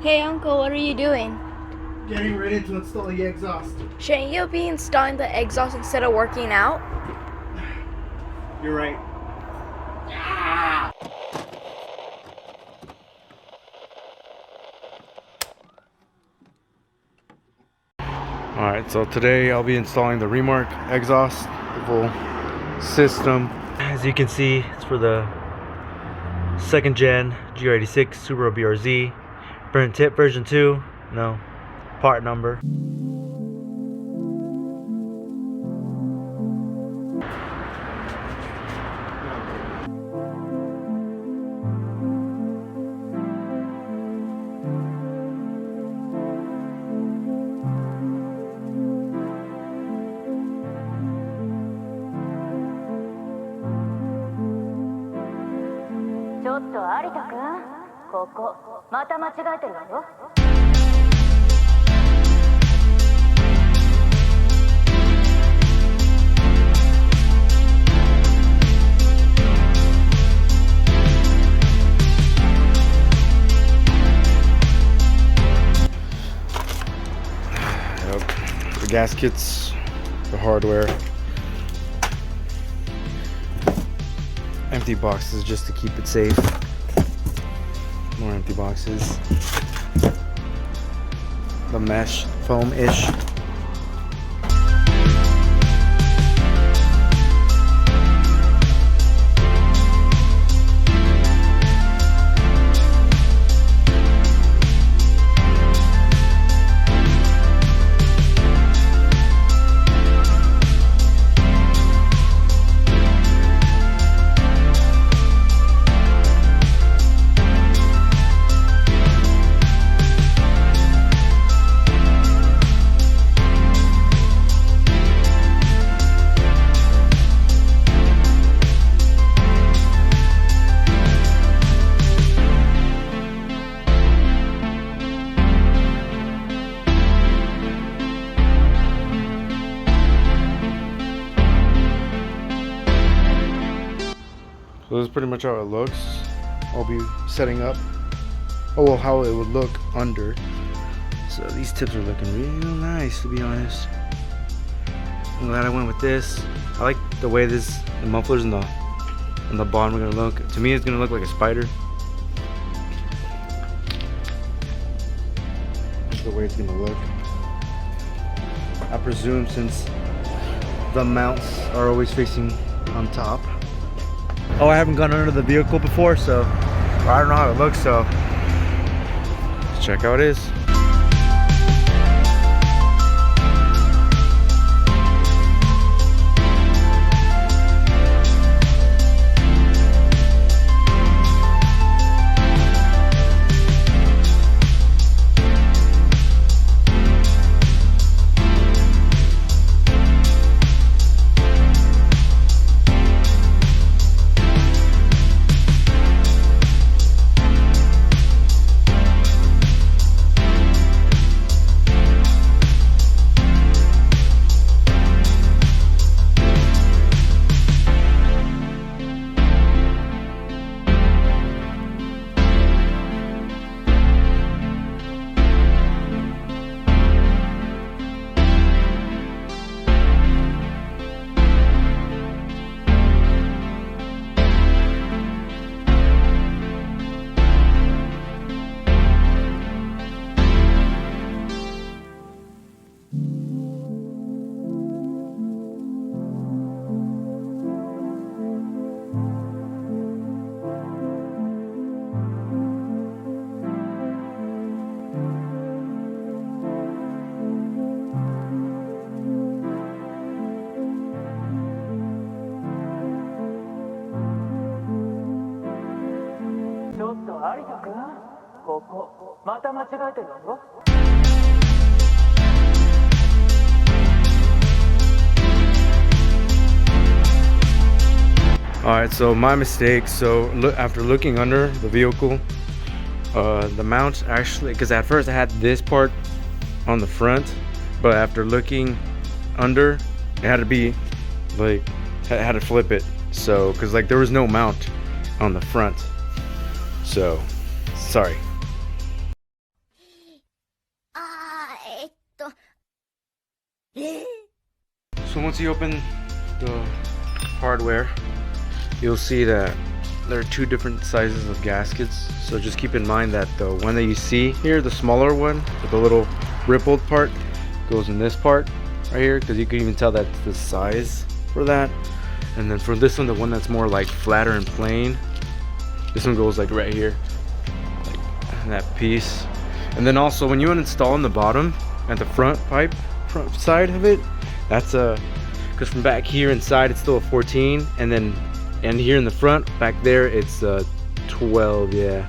Hey uncle, what are you doing? Getting ready to install the exhaust. Shouldn't you be installing the exhaust instead of working out? You're right. Alright, so today I'll be installing the Remark exhaust, the full system. As you can see, it's for the 2nd gen GR86 Subaru BRZ. Burn tip version 2, no part number. The gaskets, the hardware, empty boxes just to keep it safe. More empty boxes. The mesh foam-ish. So this is pretty much how it looks. I'll be setting up, oh well, how it would look under. So these tips are looking real nice, to be honest. I'm glad I went with this. I like the way the mufflers and the bottom are gonna look. To me, it's gonna look like a spider. That's the way it's gonna look. I presume since the mounts are always facing on top. Oh, I haven't gone under the vehicle before, so I don't know how it looks, so let's check how it is. Alright, so my mistake. So after looking under the vehicle, the mount actually, because at first I had this part on the front, but after looking under, it had to be like, I had to flip it. So because like there was no mount on the front, so sorry. once you open the hardware, you'll see that there are two different sizes of gaskets. So just keep in mind that the one that you see here, the smaller one with the little rippled part, goes in this part right here, because you can even tell that's the size for that. And then for this one, the one that's more like flatter and plain, this one goes like right here, like that piece. And then also when you uninstall in the bottom at the front side of it, that's a, because from back here inside it's still a 14, and then here in the front back there it's a 12. Yeah,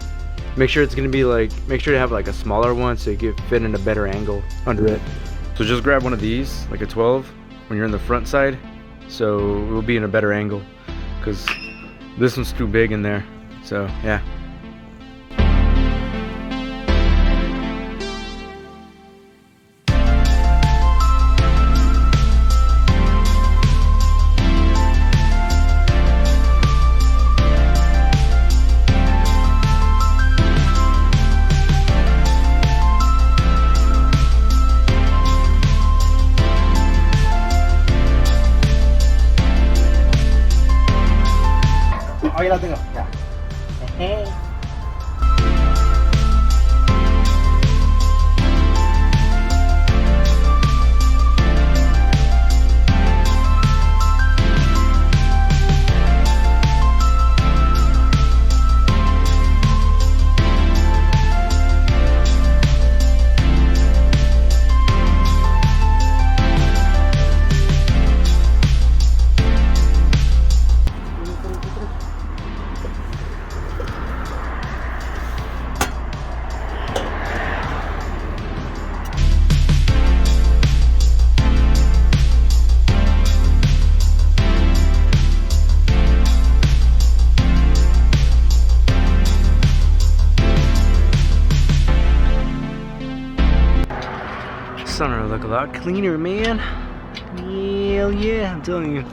make sure it's gonna be like, make sure to have like a smaller one so you can fit in a better angle under it. So just grab one of these, like a 12, when you're in the front side, so it will be in a better angle, because this one's too big in there. So yeah. Ahí la tengo. Ya. Starting to look a lot cleaner, man. Hell yeah, I'm telling you.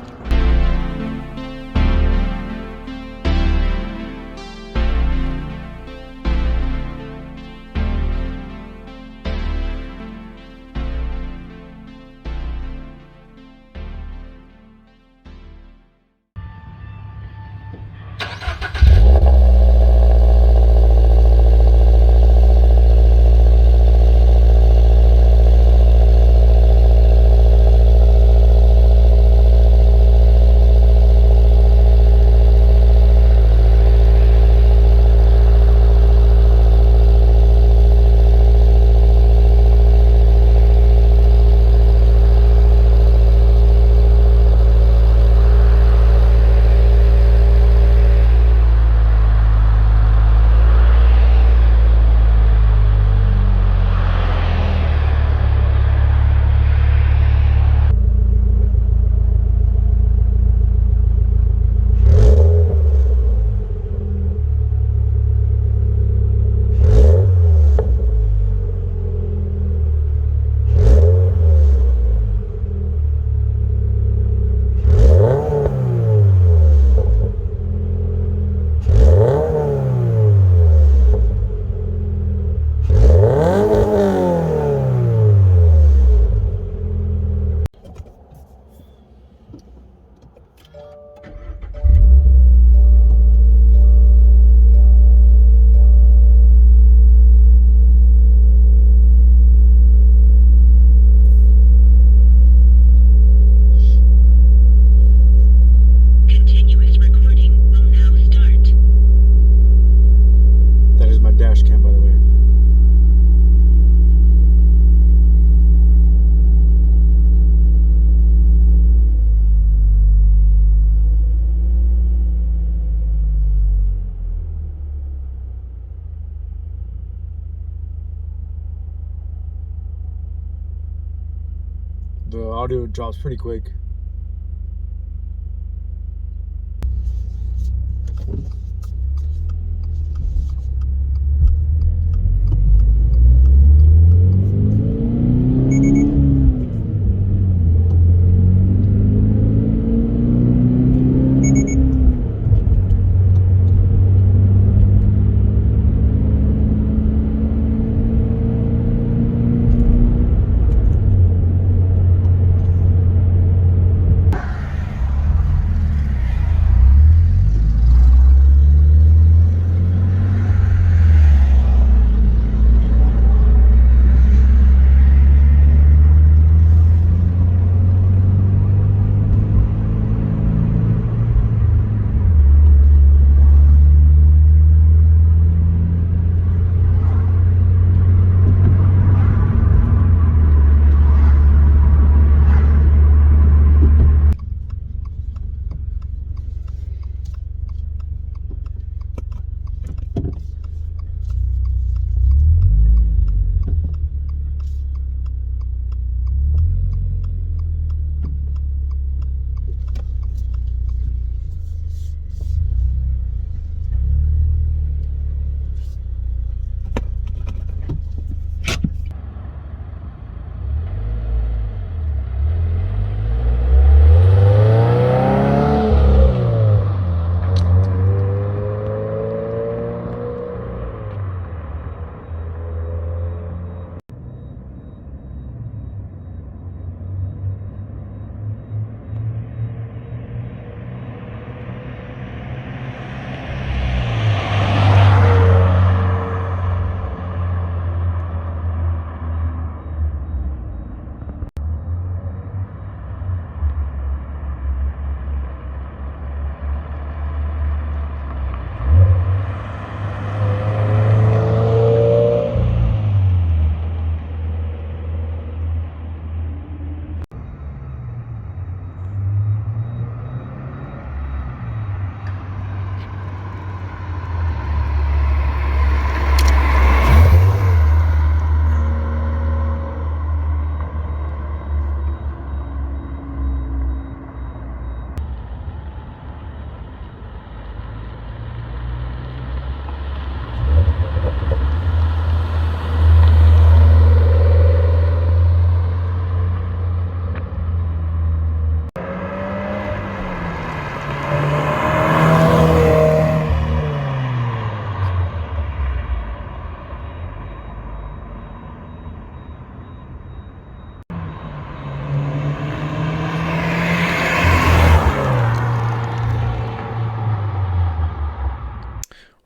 The audio drops pretty quick.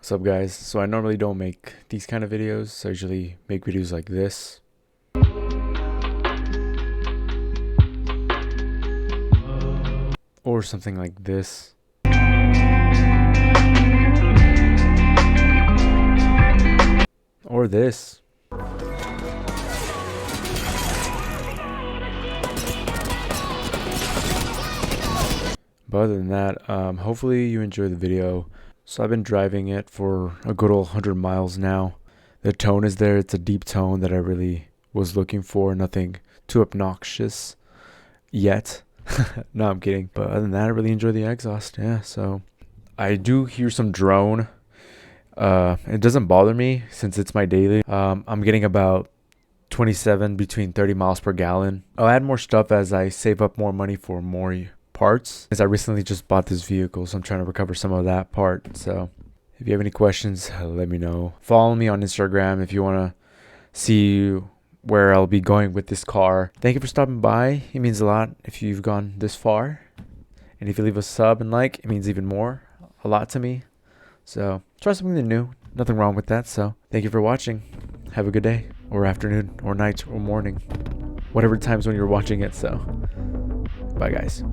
What's up, guys? So I normally don't make these kind of videos. I usually make videos like this. Or something like this. Or this. But other than that, hopefully you enjoy the video. So I've been driving it for a good old 100 miles now. The tone is there. It's a deep tone that I really was looking for. Nothing too obnoxious yet. No, I'm kidding. But other than that, I really enjoy the exhaust. Yeah, so I do hear some drone. It doesn't bother me since it's my daily. I'm getting about 27 between 30 miles per gallon. I'll add more stuff as I save up more money for more parts, as I recently just bought this vehicle, so I'm trying to recover some of that part. So if you have any questions, let me know. Follow me on Instagram if you want to see where I'll be going with this car. Thank you for stopping by. It means a lot if you've gone this far, and if you leave a sub and like, it means even more, a lot to me. So try something new, nothing wrong with that. So thank you for watching. Have a good day, or afternoon, or night, or morning, whatever times when you're watching it. So bye, guys.